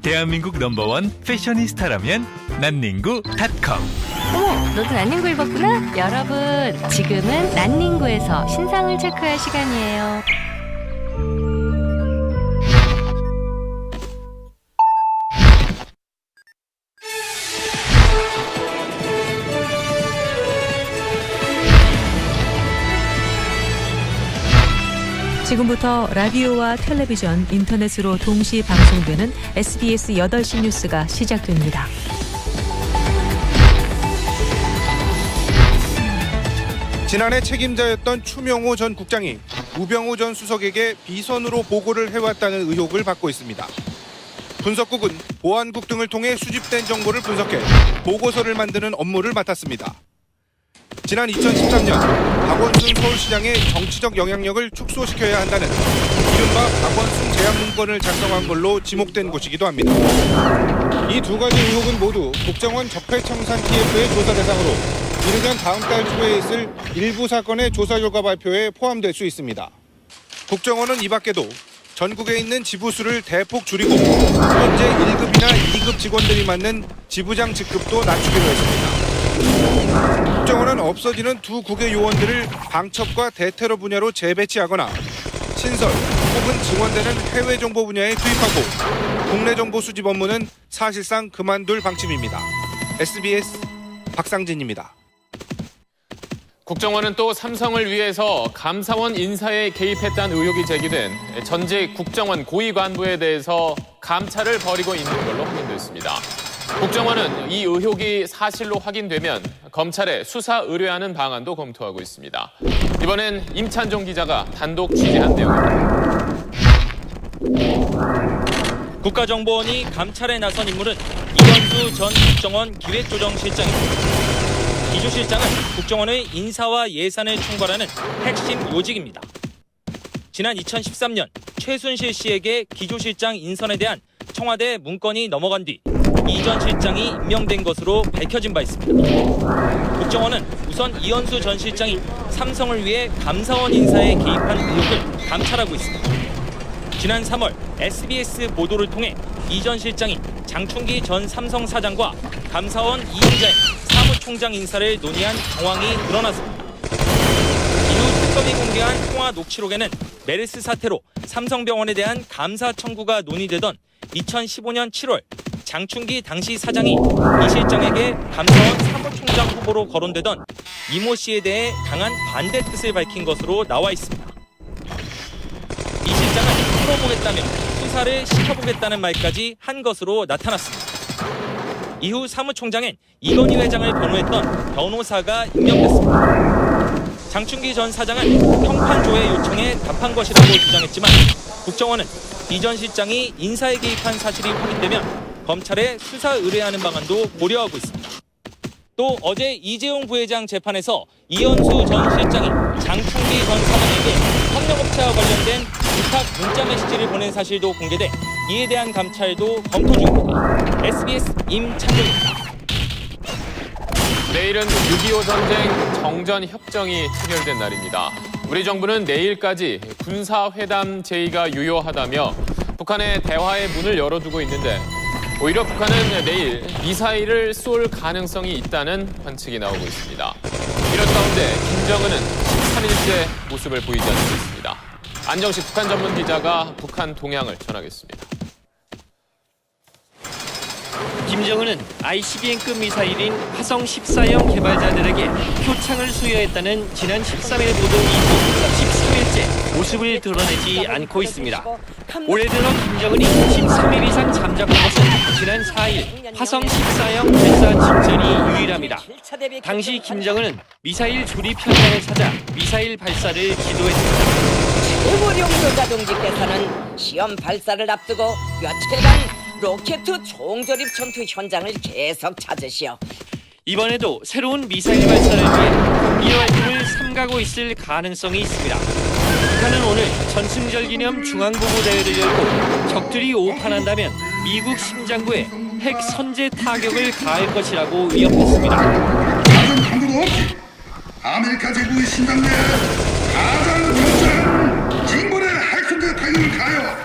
대한민국 넘버원 패셔니스타라면 난닝구닷컴. 어머, 너도 난닝구 입었구나? 여러분, 지금은 난닝구에서 신상을 체크할 시간이에요. 지금부터 라디오와 텔레비전, 인터넷으로 동시 방송되는 SBS 8시 뉴스가 시작됩니다. 지난해 책임자였던 추명호 전 국장이 우병우 전 수석에게 비선으로 보고를 해왔다는 의혹을 받고 있습니다. 분석국은 보안국 등을 통해 수집된 정보를 분석해 보고서를 만드는 업무를 맡았습니다. 지난 2013년 박원순 서울시장의 정치적 영향력을 축소시켜야 한다는 이른바 박원순 제안문건을 작성한 걸로 지목된 곳이기도 합니다. 이 두 가지 의혹은 모두 국정원 적폐청산 TF의 조사 대상으로 이르면 다음 달 초에 있을 일부 사건의 조사 결과 발표에 포함될 수 있습니다. 국정원은 이 밖에도 전국에 있는 지부수를 대폭 줄이고 현재 1급이나 2급 직원들이 맡는 지부장 직급도 낮추기로 했습니다. 국정원은 없어지는 두 국의 요원들을 방첩과 대테러 분야로 재배치하거나 신설 혹은 증원되는 해외 정보 분야에 투입하고 국내 정보 수집 업무는 사실상 그만둘 방침입니다. SBS 박상진입니다. 국정원은 또 삼성을 위해서 감사원 인사에 개입했다는 의혹이 제기된 전직 국정원 고위 간부에 대해서 감찰을 벌이고 있는 걸로 확인됐습니다. 국정원은 이 의혹이 사실로 확인되면 검찰에 수사 의뢰하는 방안도 검토하고 있습니다. 이번엔 임찬종 기자가 단독 취재한 내용입니다. 국가정보원이 감찰에 나선 인물은 이현수 전 국정원 기획조정실장입니다. 기조실장은 국정원의 인사와 예산을 총괄하는 핵심 요직입니다. 지난 2013년 최순실 씨에게 기조실장 인선에 대한 청와대 문건이 넘어간 뒤 이 전 실장이 임명된 것으로 밝혀진 바 있습니다. 국정원은 우선 이현수 전 실장이 삼성을 위해 감사원 인사에 개입한 의혹을 감찰하고 있습니다. 지난 3월 SBS 보도를 통해 이 전 실장이 장충기 전 삼성 사장과 감사원 이인자의 사무총장 인사를 논의한 정황이 드러났습니다. 이후 특검이 공개한 통화 녹취록에는 메르스 사태로 삼성병원에 대한 감사 청구가 논의되던 2015년 7월 장충기 당시 사장이 이 실장에게 감사원 사무총장 후보로 거론되던 이모 씨에 대해 강한 반대 뜻을 밝힌 것으로 나와 있습니다. 이 실장은 풀어보겠다며 수사를 시켜보겠다는 말까지 한 것으로 나타났습니다. 이후 사무총장엔 이건희 회장을 변호했던 변호사가 임명됐습니다. 장충기 전 사장은 평판 조회 요청에 답한 것이라고 주장했지만 국정원은 이 전 실장이 인사에 개입한 사실이 확인되면 검찰에 수사 의뢰하는 방안도 고려하고 있습니다. 또 어제 이재용 부회장 재판에서 이현수 전 실장이 장충기 전 사장에게 협력업체와 관련된 부탁 문자 메시지를 보낸 사실도 공개돼 이에 대한 감찰도 검토 중입니다. SBS 임찬종입니다. 내일은 6.25 전쟁 정전 협정이 체결된 날입니다. 우리 정부는 내일까지 군사회담 제의가 유효하다며 북한의 대화의 문을 열어두고 있는데 오히려 북한은 내일 미사일을 쏠 가능성이 있다는 관측이 나오고 있습니다. 이런 가운데 김정은은 13일째 모습을 보이지 않고 있습니다. 안정식 북한 전문 기자가 북한 동향을 전하겠습니다. 김정은은 ICBM급 미사일인 화성 14형 개발자들에게 표창을 수여했다는 지난 13일 보도 이후 13일째 모습을 드러내지 않고 있습니다. 올해 들어 김정은이 13일 이상 잠적한 것은 지난 4일 화성 14형 발사 직전이 유일합니다. 당시 김정은은 미사일 조립 현장을 찾아 미사일 발사를 지도했습니다. 최고령 조자동지께서는 시험 발사를 앞두고 며칠간 로켓 총조립 전투 현장을 계속 찾으시오. 이번에도 새로운 미사일 발사를 위해 공기 활동을 삼가고 있을 가능성이 있습니다. 북한은 오늘 전승절 기념 중앙보고 대회를 열고 적들이 오판한다면 미국 심장부에 핵 선제 타격을 가할 것이라고 위협했습니다. 다른 한국도 없이 아메리카 제국의 심장 내에 가장 적절한 진군의 핵 선제 타격을 가하여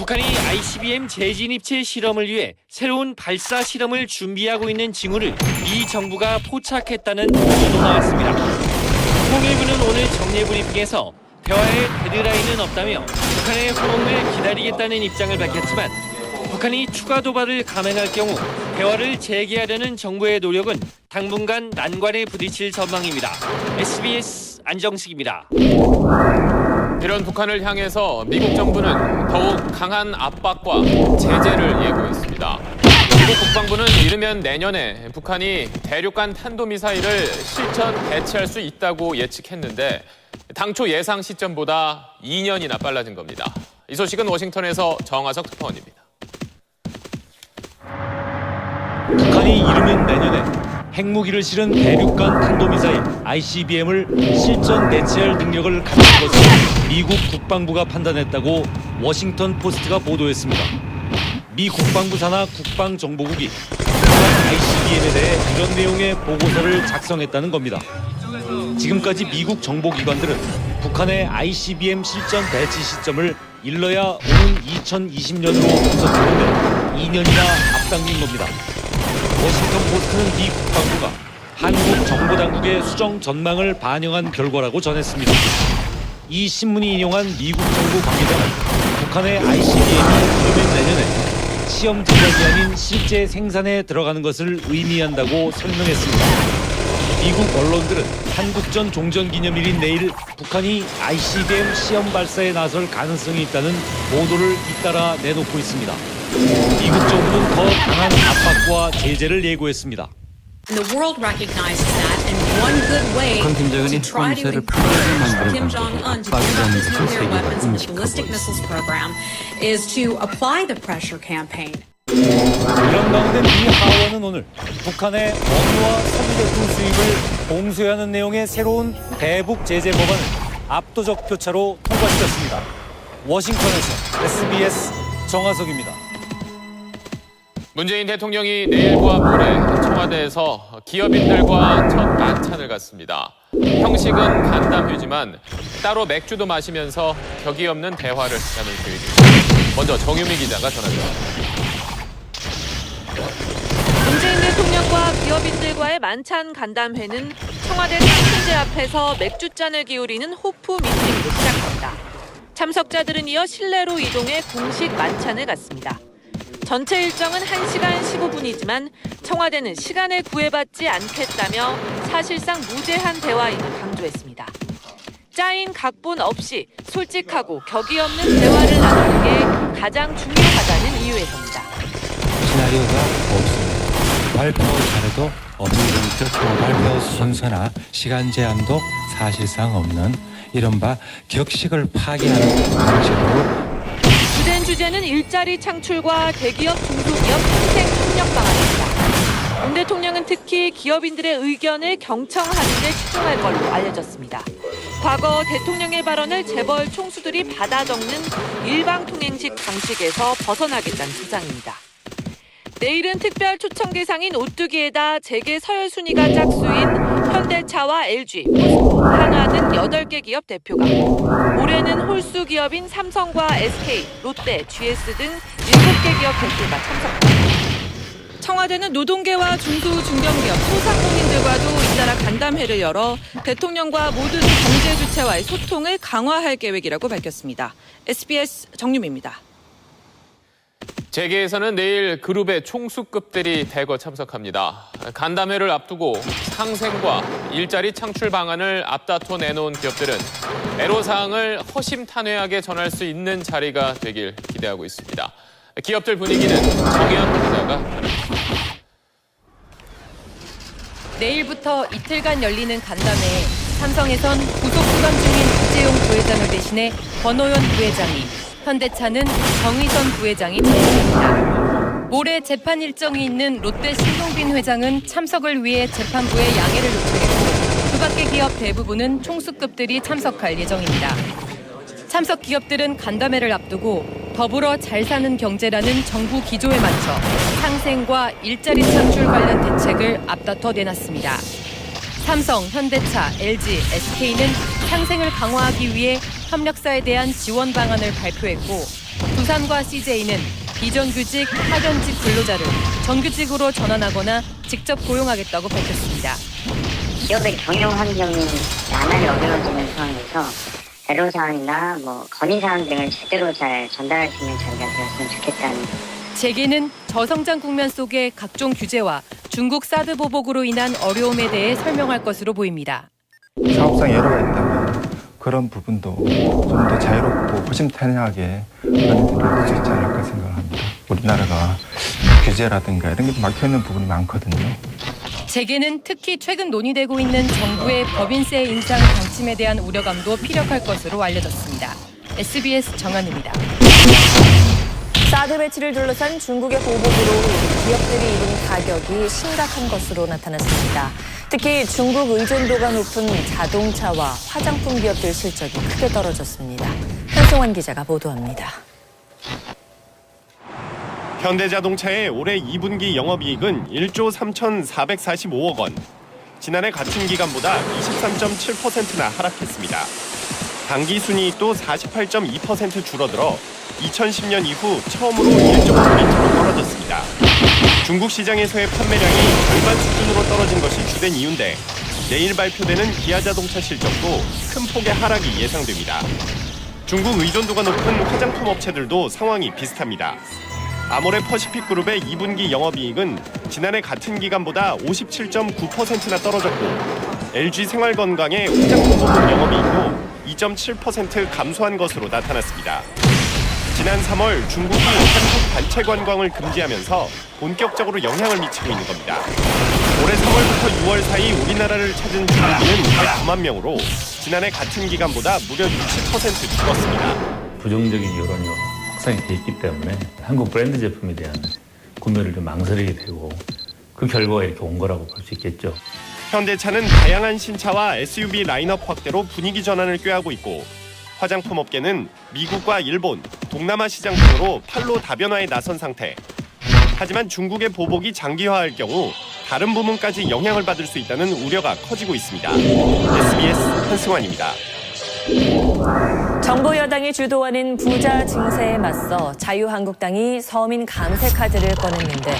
북한이 ICBM 재진입체 실험을 위해 새로운 발사 실험을 준비하고 있는 징후를 미 정부가 포착했다는 보도도 나왔습니다. 통일부는 오늘 정례 브리핑에서 대화에 데드라인은 없다며 북한의 호응을 기다리겠다는 입장을 밝혔지만 북한이 추가 도발을 감행할 경우 대화를 재개하려는 정부의 노력은 당분간 난관에 부딪힐 전망입니다. SBS 안정식입니다. 이런 북한을 향해서 미국 정부는 더욱 강한 압박과 제재를 예고했습니다. 미국 국방부는 이르면 내년에 북한이 대륙간 탄도미사일을 실전 배치할 수 있다고 예측했는데 당초 예상 시점보다 2년이나 빨라진 겁니다. 이 소식은 워싱턴에서 정하석 특파원입니다. 북한이 이르면 내년에 핵무기를 실은 대륙간 탄도미사일 ICBM을 실전 배치할 능력을 갖춘 것을 미국 국방부가 판단했다고 워싱턴 포스트가 보도했습니다. 미 국방부 산하 국방정보국이 북한 ICBM에 대해 이런 내용의 보고서를 작성했다는 겁니다. 지금까지 미국 정보기관들은 북한의 ICBM 실전 배치 시점을 일러야 오는 2020년으로 분석했는데 2년이나 앞당긴 겁니다. 워싱턴 포스트는 미 국방부가 한국 정보당국의 수정 전망을 반영한 결과라고 전했습니다. 이 신문이 인용한 미국 정부 관계자는 북한의 ICBM이 이르면 내년에 시험 제작이 아닌 실제 생산에 들어가는 것을 의미한다고 설명했습니다. 미국 언론들은 한국전 종전기념일인 내일 북한이 ICBM 시험 발사에 나설 가능성이 있다는 보도를 잇따라 내놓고 있습니다. 미국 정부는 더 강한 압박과 제재를 예고했습니다. 북한 김정은이 폰세를 풀어서 만드는 방법을 압박이라는 것을 세계가 인식하고 있습니다. 이런 가운데 미 하원은 오늘 북한의 원유와 석유제품 수입을 봉쇄하는 내용의 새로운 대북 제재 법안을 압도적 표차로 통과시켰습니다. 워싱턴에서 SBS 정하석입니다. 문재인 대통령이 내일과 모레 청와대에서 기업인들과 첫 만찬을 갖습니다. 형식은 간담회지만 따로 맥주도 마시면서 격이 없는 대화를 나눌 계획입니다. 먼저 정유미 기자가 전합니다. 문재인 대통령과 기업인들과의 만찬 간담회는 청와대 상층제 앞에서 맥주잔을 기울이는 호프 미팅으로 시작합니다. 참석자들은 이어 실내로 이동해 공식 만찬을 갖습니다. 전체 일정은 1시간 15분이지만 청와대는 시간을 구애받지 않겠다며 사실상 무제한 대화임을 강조했습니다. 짜인 각본 없이 솔직하고 격이 없는 대화를 나누는 게 가장 중요하다는 이유에서입니다. 시나리오가 없습니다. 발표 자료도 없는 상태로 발표 순서나 시간 제한도 사실상 없는 이른바 격식을 파괴하는 방식으로 주된 주제는 일자리 창출과 대기업 중소기업 상생 협력 방안입니다. 문 대통령은 특히 기업인들의 의견을 경청하는 데 집중할 걸로 알려졌습니다. 과거 대통령의 발언을 재벌 총수들이 받아 적는 일방통행식 방식에서 벗어나겠다는 주장입니다. 내일은 특별 초청 대상인 오뚜기에다 재계 서열 순위가 짝수인 현대차와 LG, 포스코, 한화 등 8개 기업 대표가, 올해는 홀수 기업인 삼성과 SK, 롯데, GS 등 7개 기업 대표가 참석합니다. 청와대는 노동계와 중소, 중견기업, 소상공인들과도 잇따라 간담회를 열어 대통령과 모든 경제 주체와의 소통을 강화할 계획이라고 밝혔습니다. SBS 정유미입니다. 재계에서는 내일 그룹의 총수급들이 대거 참석합니다. 간담회를 앞두고 상생과 일자리 창출 방안을 앞다퉈 내놓은 기업들은 애로사항을 허심탄회하게 전할 수 있는 자리가 되길 기대하고 있습니다. 기업들 분위기는 정현 기자가 내일부터 이틀간 열리는 간담회에 삼성에선 구속 수감 중인 이재용 부회장을 대신해 권오현 부회장이, 현대차는 정의선 부회장이 참석합니다. 모레 재판 일정이 있는 롯데 신동빈 회장은 참석을 위해 재판부에 양해를 요청했고, 그 밖의 기업 대부분은 총수급들이 참석할 예정입니다. 참석 기업들은 간담회를 앞두고 더불어 잘 사는 경제라는 정부 기조에 맞춰 상생과 일자리 창출 관련 대책을 앞다퉈 내놨습니다. 삼성, 현대차, LG, SK는 상생을 강화하기 위해 협력사에 대한 지원 방안을 발표했고, 두산과 CJ는 비정규직 파견직 근로자를 정규직으로 전환하거나 직접 고용하겠다고 밝혔습니다. 기업의 경영 환경이 나날이 어려워지는 상황에서 애로사항이나 건의사항 등을 제대로 잘 전달할 수 있는 자리가 되었으면 좋겠다는. 재계는 저성장 국면 속의 각종 규제와 중국 사드 보복으로 인한 어려움에 대해 설명할 것으로 보입니다. 사업상 여러가 있다면 그런 부분도 좀 더 자유롭고 허심탄회하게 논의를 수 있지 않을까 생각합니다. 우리나라가 규제라든가 이런 게 막혀있는 부분이 많거든요. 재계는 특히 최근 논의되고 있는 정부의 법인세 인상 방침에 대한 우려감도 피력할 것으로 알려졌습니다. SBS 정한입니다. 사드 배치를 둘러싼 중국의 보복으로 기업들이 입은 가격이 심각한 것으로 나타났습니다. 특히 중국 의존도가 높은 자동차와 화장품 기업들 실적이 크게 떨어졌습니다. 한송환 기자가 보도합니다. 현대자동차의 올해 2분기 영업이익은 1조 3,445억 원. 지난해 같은 기간보다 23.7%나 하락했습니다. 당기순이익도 48.2% 줄어들어 2010년 이후 처음으로 1.9%로 떨어졌습니다. 중국 시장에서의 판매량이 절반 수준으로 떨어진 것이 주된 이유인데 내일 발표되는 기아자동차 실적도 큰 폭의 하락이 예상됩니다. 중국 의존도가 높은 화장품 업체들도 상황이 비슷합니다. 아모레 퍼시픽 그룹의 2분기 영업이익은 지난해 같은 기간보다 57.9%나 떨어졌고 LG 생활건강의 화장품 부분 영업이익도 2.7% 감소한 것으로 나타났습니다. 지난 3월 중국이 한국 단체 관광을 금지하면서 본격적으로 영향을 미치고 있는 겁니다. 올해 3월부터 6월 사이 우리나라를 찾은 중국인은 109만 명으로 지난해 같은 기간보다 무려 60% 줄었습니다. 부정적인 여론이 확산이 돼 있기 때문에 한국 브랜드 제품에 대한 구매를 좀 망설이게 되고 그 결과가 이렇게 온 거라고 볼 수 있겠죠. 현대차는 다양한 신차와 SUV 라인업 확대로 분위기 전환을 꾀하고 있고 화장품 업계는 미국과 일본, 동남아 시장 등으로 판로 다변화에 나선 상태. 하지만 중국의 보복이 장기화할 경우 다른 부문까지 영향을 받을 수 있다는 우려가 커지고 있습니다. SBS 한승환입니다. 정부 여당이 주도하는 부자 증세에 맞서 자유한국당이 서민 감세 카드를 꺼냈는데